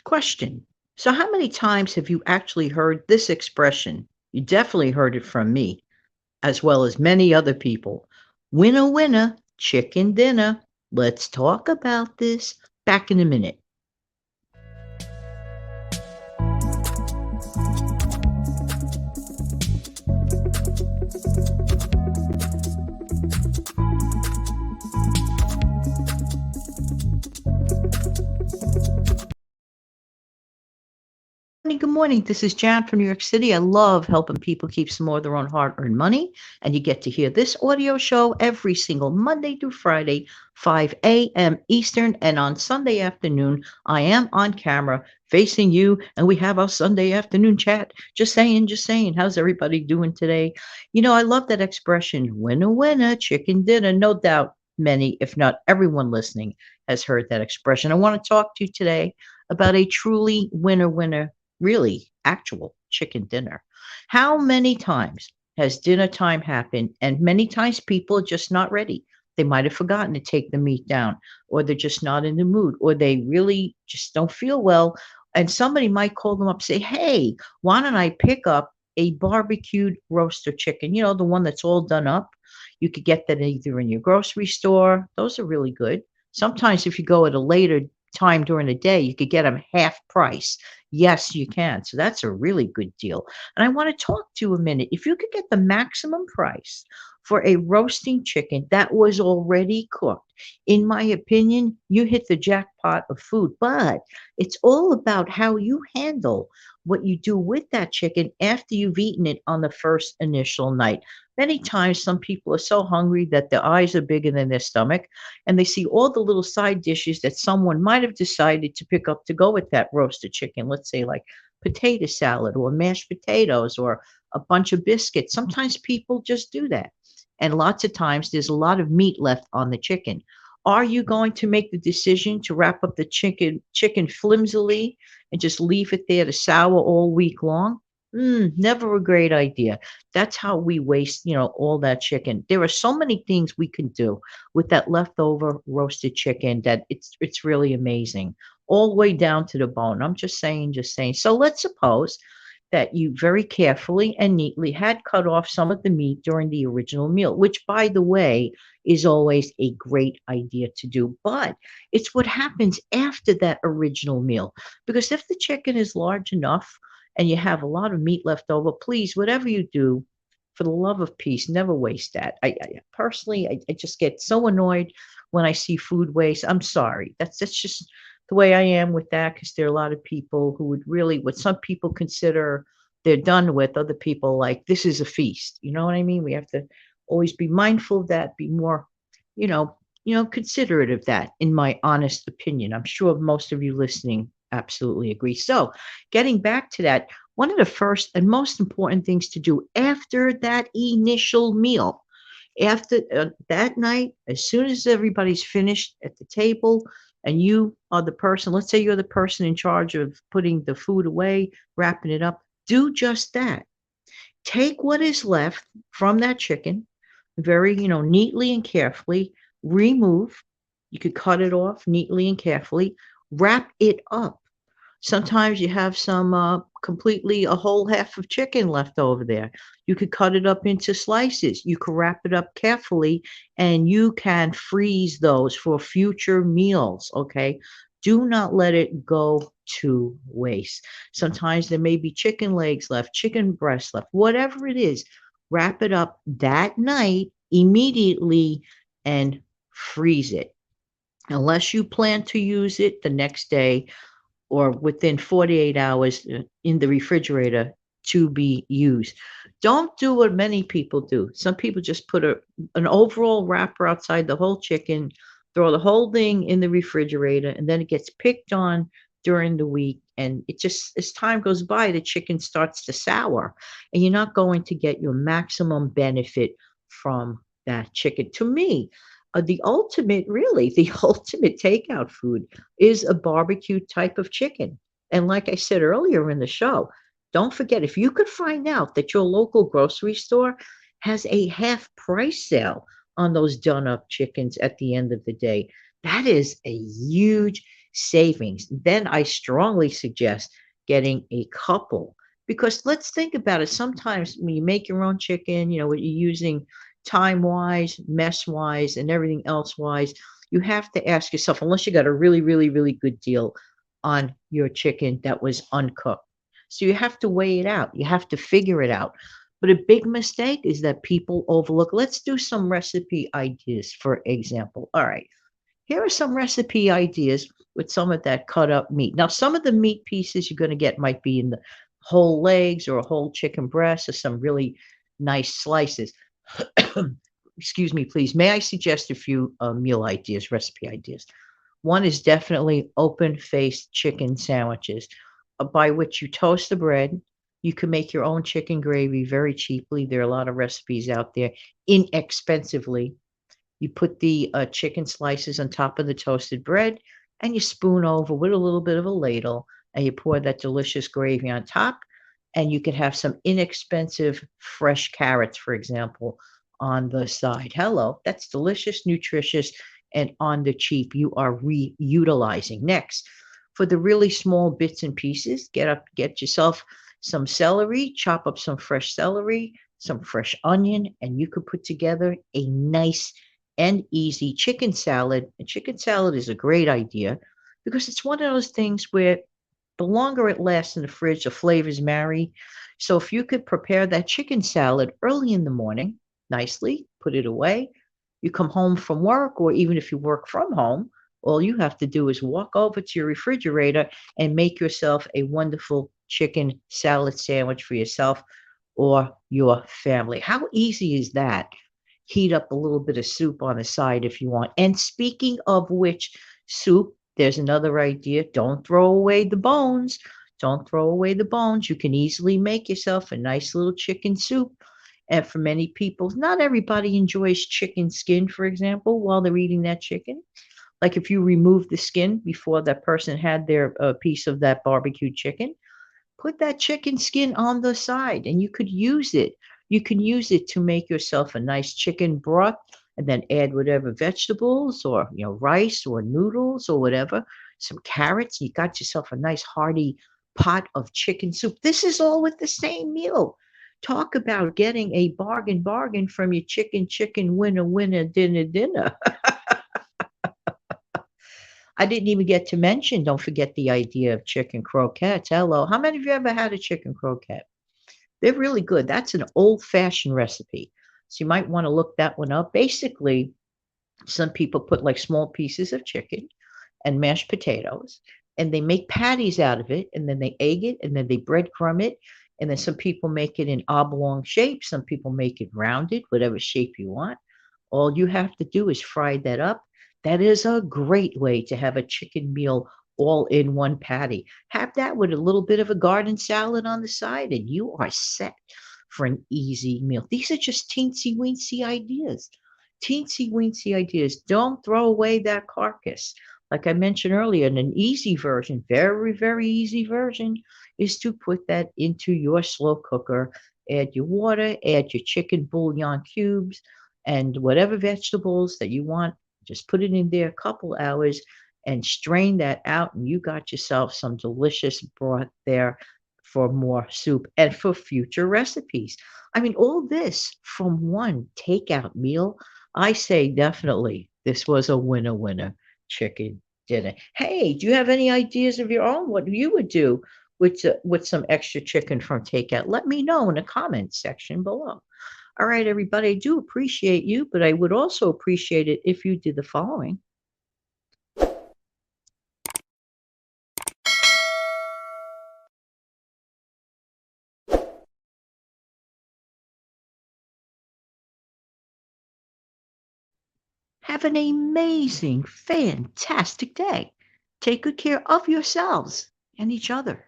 Question. So, how many times have you actually heard this expression? You definitely heard it from me, as well as many other people. Winner, winner, chicken dinner. Let's talk about this. Back in a minute. Good morning. This is Jan from New York City. I love helping people keep some more of their own hard earned money. And you get to hear this audio show every single Monday through Friday, 5 a.m. Eastern. And on Sunday afternoon, I am on camera facing you. And we have our Sunday afternoon chat. Just saying, just saying. How's everybody doing today? I love that expression winner, winner, chicken dinner. No doubt many, if not everyone listening, has heard that expression. I want to talk to you today about a truly winner, winner really actual chicken dinner. How many times has dinner time happened? And many times people are just not ready. They might have forgotten to take the meat down, or they're just not in the mood, or they really just don't feel well. And somebody might call them up, say, "Hey, why don't I pick up a barbecued roaster chicken? The one that's all done up. You could get that either in your grocery store. Those are really good. Sometimes if you go at a later time during the day, you could get them half price. Yes, you can. So that's a really good deal. And I want to talk to you a minute. If you could get the maximum price for a roasting chicken that was already cooked, in my opinion, you hit the jackpot of food. But it's all about how you handle what you do with that chicken after you've eaten it on the first initial night. Many times, some people are so hungry that their eyes are bigger than their stomach, and they see all the little side dishes that someone might have decided to pick up to go with that roasted chicken. Let's say, like potato salad or mashed potatoes or a bunch of biscuits. Sometimes people just do that. And lots of times there's a lot of meat left on the chicken. Are you going to make the decision to wrap up the chicken flimsily and just leave it there to sour all week long? Never a great idea. That's how we waste, all that chicken. There are so many things we can do with that leftover roasted chicken that it's really amazing. All the way down to the bone. I'm just saying, just saying. So let's suppose that you very carefully and neatly had cut off some of the meat during the original meal, which, by the way, is always a great idea to do. But it's what happens after that original meal. Because if the chicken is large enough and you have a lot of meat left over, please, whatever you do, for the love of peace, never waste that. I personally, I just get so annoyed when I see food waste. I'm sorry. That's just the way I am with that, because there are a lot of people who would really, what some people consider they're done with, other people like this is a feast. You know what I mean? We have to always be mindful of that, be more, you know, considerate of that, in my honest opinion. I'm sure most of you listening absolutely agree. So, getting back to that, one of the first and most important things to do after that initial meal, after that night, as soon as everybody's finished at the table, and you are the person, let's say you're the person in charge of putting the food away, wrapping it up, do just that. Take what is left from that chicken, very, neatly and carefully, remove. You could cut it off neatly and carefully, wrap it up. Sometimes you have some completely a whole half of chicken left over there. You could cut it up into slices. You could wrap it up carefully, and you can freeze those for future meals. Okay. Do not let it go to waste. Sometimes there may be chicken legs left, chicken breast left, whatever it is. Wrap it up that night immediately and freeze it. Unless you plan to use it the next day or within 48 hours in the refrigerator to be used. Don't do what many people do. Some people just put an overall wrapper outside the whole chicken, throw the whole thing in the refrigerator, and then it gets picked on during the week. And it just, as time goes by, the chicken starts to sour, and you're not going to get your maximum benefit from that chicken. To me, the ultimate, really, the ultimate takeout food is a barbecue type of chicken. And like I said earlier in the show, don't forget, if you could find out that your local grocery store has a half price sale on those done up chickens at the end of the day, that is a huge savings. Then I strongly suggest getting a couple because let's think about it. Sometimes when you make your own chicken, what you're using time wise, mess wise, and everything else wise, you have to ask yourself, unless you got a really, really, really good deal on your chicken that was uncooked. So you have to weigh it out. You have to figure it out. But a big mistake is that people overlook. Let's do some recipe ideas, for example. All right, here are some recipe ideas with some of that cut up meat. Now, some of the meat pieces you're going to get might be in the whole legs or a whole chicken breast or some really nice slices. Excuse me, please. May I suggest a few meal ideas, recipe ideas? One is definitely open faced chicken sandwiches, by which you toast the bread. You can make your own chicken gravy very cheaply. There are a lot of recipes out there inexpensively. You put the chicken slices on top of the toasted bread and you spoon over with a little bit of a ladle and you pour that delicious gravy on top. And you could have some inexpensive fresh carrots, for example, on the side. Hello, that's delicious, nutritious, and on the cheap. You are reutilizing. Next, for the really small bits and pieces, get yourself some celery, chop up some fresh celery, some fresh onion, and you could put together a nice and easy chicken salad. And chicken salad is a great idea because it's one of those things where the longer it lasts in the fridge, the flavors marry. So if you could prepare that chicken salad early in the morning, nicely, put it away, you come home from work, or even if you work from home, all you have to do is walk over to your refrigerator and make yourself a wonderful chicken salad sandwich for yourself or your family. How easy is that? Heat up a little bit of soup on the side if you want. And speaking of which, soup, there's another idea. Don't throw away the bones. Don't throw away the bones. You can easily make yourself a nice little chicken soup. And for many people, not everybody enjoys chicken skin, for example, while they're eating that chicken. Like if you remove the skin before that person had their piece of that barbecue chicken, put that chicken skin on the side and you could use it. You can use it to make yourself a nice chicken broth and then add whatever vegetables or rice or noodles or whatever, some carrots. You got yourself a nice hearty pot of chicken soup. This is all with the same meal. Talk about getting a bargain from your chicken winner dinner. I didn't even get to mention, don't forget the idea of chicken croquettes. Hello. How many of you ever had a chicken croquette? They're really good. That's an old-fashioned recipe. So you might want to look that one up. Basically, some people put like small pieces of chicken and mashed potatoes, and they make patties out of it, and then they egg it, and then they breadcrumb it, and then some people make it in oblong shape. Some people make it rounded, whatever shape you want. All you have to do is fry that up. That is a great way to have a chicken meal all in one patty. Have that with a little bit of a garden salad on the side, and you are set for an easy meal. These are just teensy weensy ideas. Teensy weensy ideas. Don't throw away that carcass. Like I mentioned earlier, in an easy version, very, very easy version, is to put that into your slow cooker. Add your water, add your chicken bouillon cubes, and whatever vegetables that you want, just put it in there a couple hours and strain that out, and you got yourself some delicious broth there for more soup and for future recipes. I mean, all this from one takeout meal. I say definitely this was a winner chicken dinner. Hey, do you have any ideas of your own? What you would do with some extra chicken from takeout? Let me know in the comments section below. All right, everybody, I do appreciate you, but I would also appreciate it if you did the following. Have an amazing, fantastic day. Take good care of yourselves and each other.